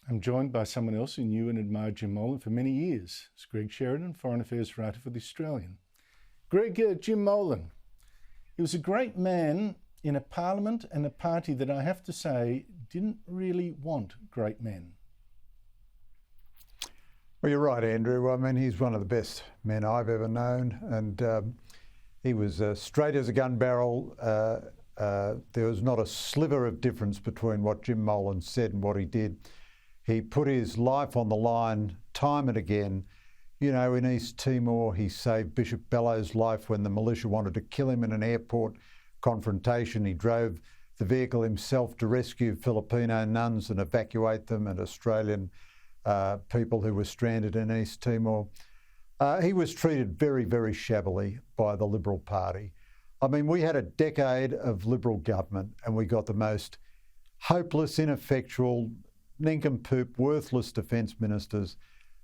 I'm joined by someone else who knew and admired Jim Molan for many years. It's Greg Sheridan, Foreign Affairs writer for The Australian. Greg, Jim Molan, he was a great man in a parliament and a party that I have to say didn't really want great men. Well, you're right, Andrew. I mean, he's one of the best men I've ever known, and he was straight as a gun barrel. There was not a sliver of difference between what Jim Molan said and what he did. He put his life on the line time and again. You know, in East Timor, he saved Bishop Bellows' life when the militia wanted to kill him in an airport confrontation. He drove the vehicle himself to rescue Filipino nuns and evacuate them, and Australian people who were stranded in East Timor. He was treated very, very shabbily by the Liberal Party. I mean, we had a decade of Liberal government and we got the most hopeless, ineffectual, nincompoop, worthless defence ministers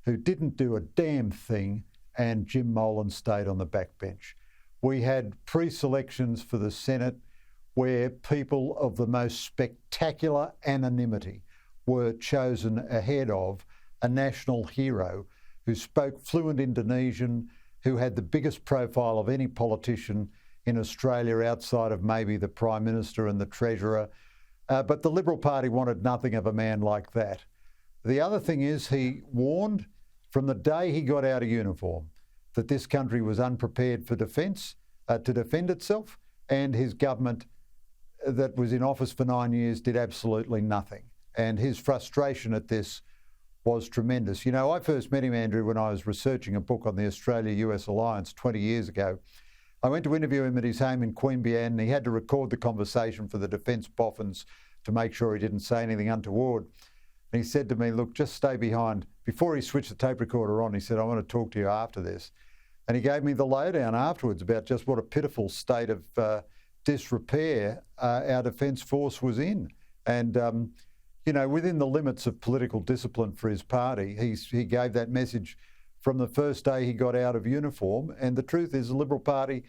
who didn't do a damn thing, and Jim Molan stayed on the backbench. We had pre-selections for the Senate where people of the most spectacular anonymity were chosen ahead of a national hero who spoke fluent Indonesian, who had the biggest profile of any politician in Australia outside of maybe the Prime Minister and the Treasurer. But the Liberal Party wanted nothing of a man like that. The other thing is, he warned from the day he got out of uniform that this country was unprepared for defence, to defend itself, and his government that was in office for 9 years did absolutely nothing. And his frustration at this was tremendous. You know, I first met him, Andrew, when I was researching a book on the Australia-US alliance 20 years ago. I went to interview him at his home in Queanbeyan, and he had to record the conversation for the defence boffins to make sure he didn't say anything untoward. And he said to me, look, just stay behind. Before he switched the tape recorder on, he said, I want to talk to you after this. And he gave me the lowdown afterwards about just what a pitiful state of disrepair our Defence Force was in. And, you know, within the limits of political discipline for his party, he gave that message from the first day he got out of uniform. And the truth is, the Liberal Party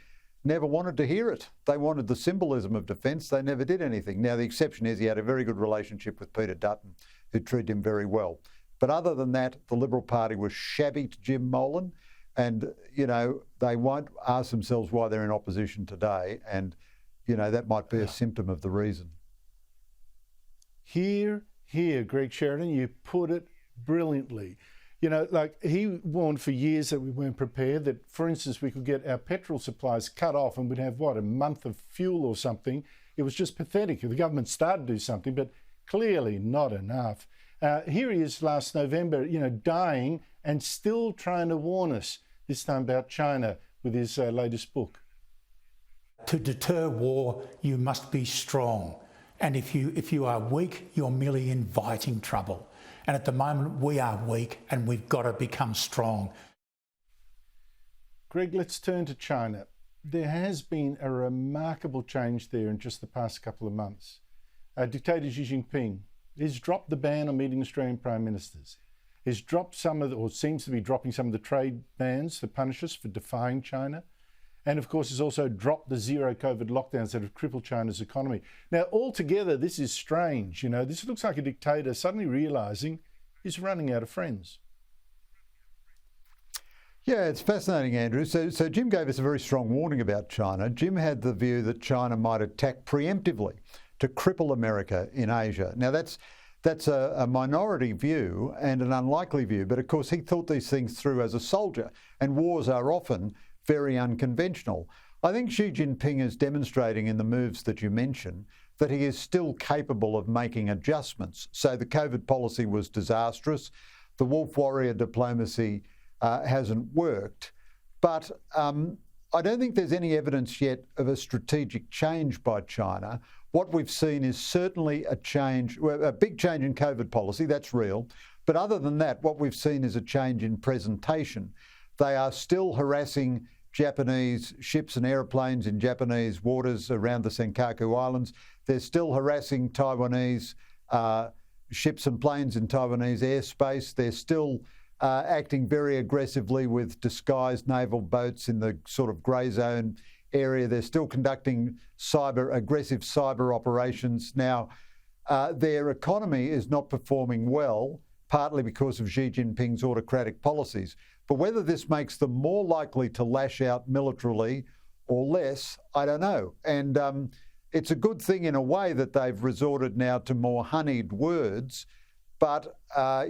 never wanted to hear it. They wanted the symbolism of defence. They never did anything. Now, the exception is he had a very good relationship with Peter Dutton, who treated him very well. But other than that, the Liberal Party was shabby to Jim Molan. And, you know, they won't ask themselves why they're in opposition today. And, you know, that might be a symptom of the reason. Here, Greg Sheridan, you put it brilliantly. You know, like, he warned for years that we weren't prepared, that, for instance, we could get our petrol supplies cut off and we'd have, what, a month of fuel or something. It was just pathetic. The government started to do something, but clearly not enough. Here he is last November, you know, dying and still trying to warn us, this time about China, with his latest book. To deter war, you must be strong. And if you are weak, you're merely inviting trouble. And at the moment, we are weak and we've got to become strong. Greg, let's turn to China. There has been a remarkable change there in just the past couple of months. Dictator Xi Jinping has dropped the ban on meeting Australian Prime Ministers. He's dropped or seems to be dropping some of the trade bans that punish us for defying China. And of course, has also dropped the zero COVID lockdowns that have crippled China's economy. Now, altogether, this is strange. You know, this looks like a dictator suddenly realising he's running out of friends. Yeah, it's fascinating, Andrew. So Jim gave us a very strong warning about China. Jim had the view that China might attack preemptively to cripple America in Asia. Now, that's a minority view and an unlikely view, but of course he thought these things through as a soldier, and wars are often very unconventional. I think Xi Jinping is demonstrating in the moves that you mentioned that he is still capable of making adjustments. So the COVID policy was disastrous. The wolf warrior diplomacy hasn't worked. But I don't think there's any evidence yet of a strategic change by China. What we've seen is certainly a big change in COVID policy, that's real. But other than that, what we've seen is a change in presentation. They are still harassing Japanese ships and aeroplanes in Japanese waters around the Senkaku Islands. They're still harassing Taiwanese ships and planes in Taiwanese airspace. They're still acting very aggressively with disguised naval boats in the sort of grey zone area. They're still conducting aggressive cyber operations. Now, their economy is not performing well, partly because of Xi Jinping's autocratic policies. But whether this makes them more likely to lash out militarily or less, I don't know. And it's a good thing in a way that they've resorted now to more honeyed words, but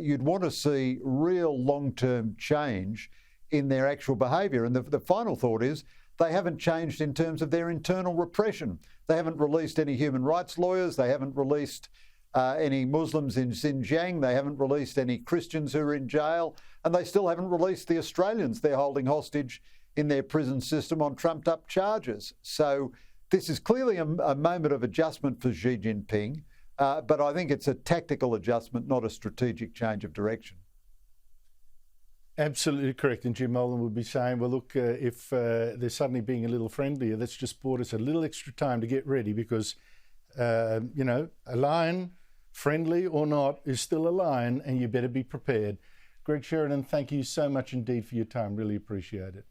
you'd want to see real long-term change in their actual behaviour. And the final thought is they haven't changed in terms of their internal repression. They haven't released any human rights lawyers. They haven't released any Muslims in Xinjiang. They haven't released any Christians who are in jail. And they still haven't released the Australians they're holding hostage in their prison system on trumped-up charges. So this is clearly a moment of adjustment for Xi Jinping, but I think it's a tactical adjustment, not a strategic change of direction. Absolutely correct. And Jim Molan would be saying, well, look, if they're suddenly being a little friendlier, that's just bought us a little extra time to get ready because, you know, a lion, friendly or not, is still a lion and you better be prepared. Greg Sheridan, thank you so much indeed for your time. Really appreciate it.